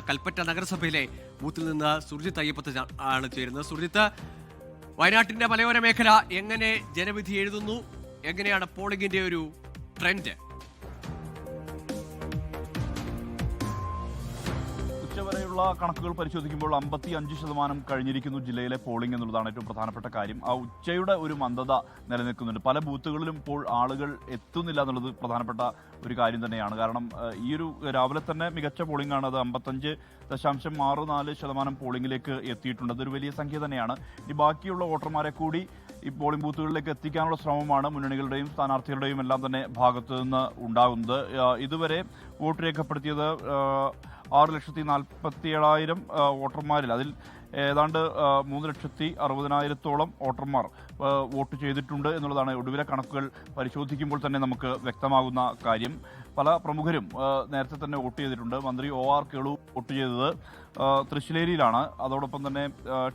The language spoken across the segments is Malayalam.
കൽപ്പറ്റ നഗരസഭയിലെ ബൂത്തിൽ നിന്ന് സുർജിത്ത് അയ്യപ്പത്ത് ആണ് ചേരുന്നത്. സുർജിത്ത്, വയനാട്ടിന്റെ മലയോര മേഖല എങ്ങനെ ജനവിധി എഴുതുന്നു? എങ്ങനെയാണ് പോളിംഗിന്റെ ഒരു ട്രെൻഡ്? ഉച്ചവരെയുള്ള കണക്കുകൾ പരിശോധിക്കുമ്പോൾ 55% കഴിഞ്ഞിരിക്കുന്നു ജില്ലയിലെ പോളിംഗ് എന്നുള്ളതാണ് ഏറ്റവും പ്രധാനപ്പെട്ട കാര്യം. ആ ഉച്ചയുടെ ഒരു മന്ദത നിലനിൽക്കുന്നുണ്ട്. പല ബൂത്തുകളിലും ഇപ്പോൾ ആളുകൾ എത്തുന്നില്ല എന്നുള്ളത് പ്രധാനപ്പെട്ട ഒരു കാര്യം തന്നെയാണ്. കാരണം ഈ ഒരു രാവിലെ തന്നെ മികച്ച പോളിംഗ് ആണ്. അത് 55.64% പോളിംഗിലേക്ക് എത്തിയിട്ടുണ്ട്. അതൊരു വലിയ സംഖ്യ തന്നെയാണ്. ഇനി ബാക്കിയുള്ള വോട്ടർമാരെ കൂടി ഈ പോളിംഗ് ബൂത്തുകളിലേക്ക് എത്തിക്കാനുള്ള ശ്രമമാണ് മുന്നണികളുടെയും സ്ഥാനാർത്ഥികളുടെയും എല്ലാം തന്നെ ഭാഗത്തു നിന്ന് ഉണ്ടാകുന്നത്. ഇതുവരെ വോട്ട് രേഖപ്പെടുത്തിയത് 6,47,000 വോട്ടർമാരിൽ അതിൽ ഏതാണ്ട് 3,60,000-ഓളം വോട്ടർമാർ വോട്ട് ചെയ്തിട്ടുണ്ട് എന്നുള്ളതാണ് ഒടുവിലെ കണക്കുകൾ പരിശോധിക്കുമ്പോൾ തന്നെ നമുക്ക് വ്യക്തമാകുന്ന കാര്യം. പല പ്രമുഖരും നേരത്തെ തന്നെ വോട്ട് ചെയ്തിട്ടുണ്ട്. മന്ത്രി OR കേളു വോട്ട് ചെയ്തത് തൃശ്ശിലേരിയിലാണ്. അതോടൊപ്പം തന്നെ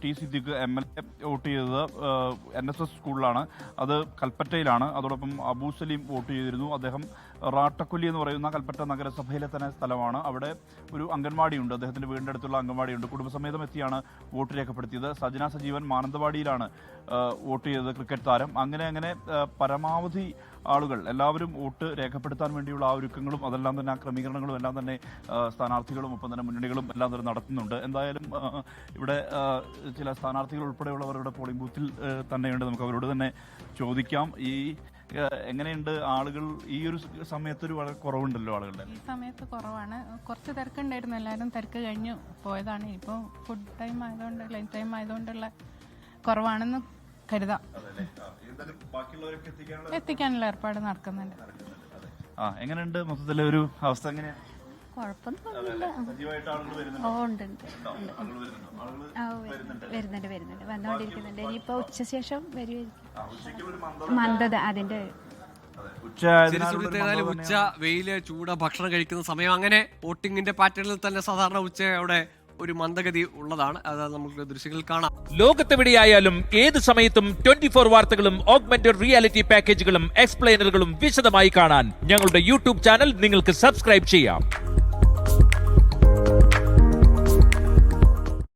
ടി സിദ്ദിഖ് MLA വോട്ട് ചെയ്തത് NSS സ്കൂളിലാണ്. അത് കൽപ്പറ്റയിലാണ്. അതോടൊപ്പം അബൂ സലീം വോട്ട് ചെയ്തിരുന്നു. അദ്ദേഹം റാട്ടക്കൊല്ലി എന്ന് പറയുന്ന കൽപ്പറ്റ നഗരസഭയിലെ തന്നെ സ്ഥലമാണ്. അവിടെ ഒരു അംഗൻവാടിയുണ്ട്. അദ്ദേഹത്തിൻ്റെ വീടിൻ്റെ അടുത്തുള്ള അംഗൻവാടിയുണ്ട്. കുടുംബസമേതം എത്തിയാണ് വോട്ട് രേഖപ്പെടുത്തിയത്. സജന സജീവൻ മാനന്തവാടിയിലാണ് വോട്ട് ചെയ്തത്, ക്രിക്കറ്റ് താരം. അങ്ങനെ പരമാവധി ആളുകൾ എല്ലാവരും വോട്ട് രേഖപ്പെടുത്താൻ വേണ്ടിയുള്ള ആ ഒരുക്കങ്ങളും അതെല്ലാം തന്നെ ആ ക്രമീകരണങ്ങളും എല്ലാം തന്നെ സ്ഥാനാർത്ഥികളും ഒപ്പം തന്നെ മുന്നണികളും എല്ലാം തന്നെ നടത്തുന്നുണ്ട്. എന്തായാലും ഇവിടെ ചില സ്ഥാനാർത്ഥികൾ ഉൾപ്പെടെയുള്ളവരുടെ പോളിംഗ് ബൂത്തിൽ തന്നെയുണ്ട്. നമുക്ക് അവരോട് തന്നെ ചോദിക്കാം. എങ്ങനെയുണ്ട് ആളുകൾ? ഈ ഒരു സമയത്തൊരു വളരെ കുറവുണ്ടല്ലോ ആളുകളുടെ. ഈ സമയത്ത് കുറവാണ്. കുറച്ച് തിരക്കുണ്ടായിരുന്നു. എല്ലാവരും തിരക്ക് കഴിഞ്ഞു പോയതാണ്. ഇപ്പോൾ ഫുഡ് ടൈം ആയതുകൊണ്ട് ലഞ്ച് ടൈം ആയതുകൊണ്ടുള്ള കുറവാണെന്ന് കരുതാം. എത്തിക്കാനുള്ള ഏർപ്പാട് നടക്കുന്നുണ്ട്. എങ്ങനെയുണ്ട് മൊത്തത്തിലെ ഒരു അവസ്ഥ? എങ്ങനെയാ? വരുന്നുണ്ട് വന്നുകൊണ്ടിരിക്കുന്നുണ്ട്. ഇനിയിപ്പോ ഉച്ചശേഷം മന്ദത അതിന്റെ ഉച്ച വെയില് ചൂട് ഭക്ഷണം കഴിക്കുന്ന സമയം അങ്ങനെ വോട്ടിങ്ങിന്റെ പാറ്റേണിൽ തന്നെ സാധാരണ ഉച്ചയോടെ ഒരു മന്ദഗതി ഉള്ളതാണ്. അത് നമുക്ക് ദൃശ്യങ്ങൾ കാണാം. ലോകത്തെവിടെയായാലും ഏത് സമയത്തും 24 വാർത്തകളും ഓഗ്മെന്റഡ് റിയാലിറ്റി പാക്കേജുകളും എക്സ്പ്ലെയിനറുകളും വിശദമായി കാണാൻ ഞങ്ങളുടെ യൂട്യൂബ് ചാനൽ നിങ്ങൾക്ക് സബ്സ്ക്രൈബ് ചെയ്യാം.